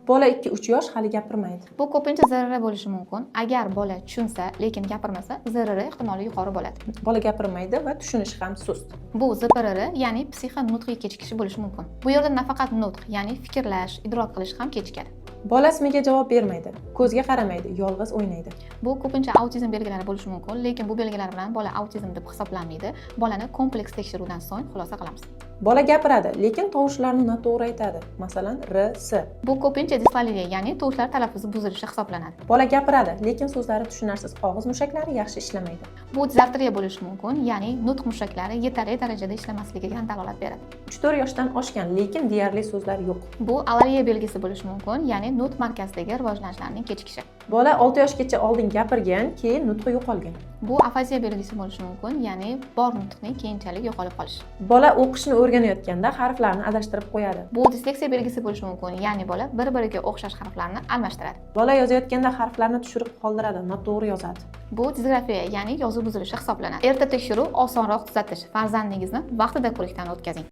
Bola 2-3 yosh hali gapirmaydi. Bu ko'pincha zarari bo'lishi mumkin. Agar bola tushunsa, lekin gapirmasa, zarari ehtimoli yuqori bo'ladi. Bola gapirmaydi va tushunishi ham sust. Bu ZPRR, ya'ni psixo-nutqiy kechikishi bo'lishi mumkin. Bu yerda nafaqat nutq, ya'ni fikrlash, idrok qilish ham kechikadi. Bola ismiga javob bermaydi, ko'zga qaramaydi, yolg'iz o'ynaydi. Bu ko'pincha autizm belgilari bo'lishi mumkin, lekin bu belgilar bilan bola autizm deb hisoblanmaydi. Bolani kompleks tekshiruvdan so'ng xulosa qilamiz. Bola gapiradi, lekin tovushlarni noto'g'ri aytadi. Masalan, R, S. Bu ko'pincha disfoliya, ya'ni tovushlar talaffuzi buzilishi hisoblanadi. Bola gapiradi, lekin so'zlari tushunarsiz, og'iz mushaklari yaxshi ishlamaydi. Bu dizartriya bo'lishi mumkin, ya'ni nutq mushaklari yetarli darajada ishlamasligiga dalolat beradi. 3-4 yoshdan oshgan, lekin deyarli so'zlar yo'q. Bu alariya belgisi bo'lishi mumkin, ya'ni nutq markazidagi rivojlanishlarning kechikishi. Bola 6 yoshgacha oldin gapirgan, keyin nutqi yo'qolgan. Bu afaziya belgisi bo'lishi mumkin, ya'ni bor nutqning keyinchalik yo'qolib qolishi. Bola o'qishni o'rganayotganda harflarni adashtirib qo'yadi. Bu disleksiya belgisi bo'lishi mumkin, ya'ni bola bir-biriga o'xshash harflarni almashtiradi. Bola yozayotganda harflarni tushirib qoldiradi, noto'g'ri yozadi. Bu disgrafiya, ya'ni yozuv buzilishi hisoblanadi. Erta tekshiruv osonroq tuzatish. Farzandingizni vaqtida ko'rikdan o'tkazing.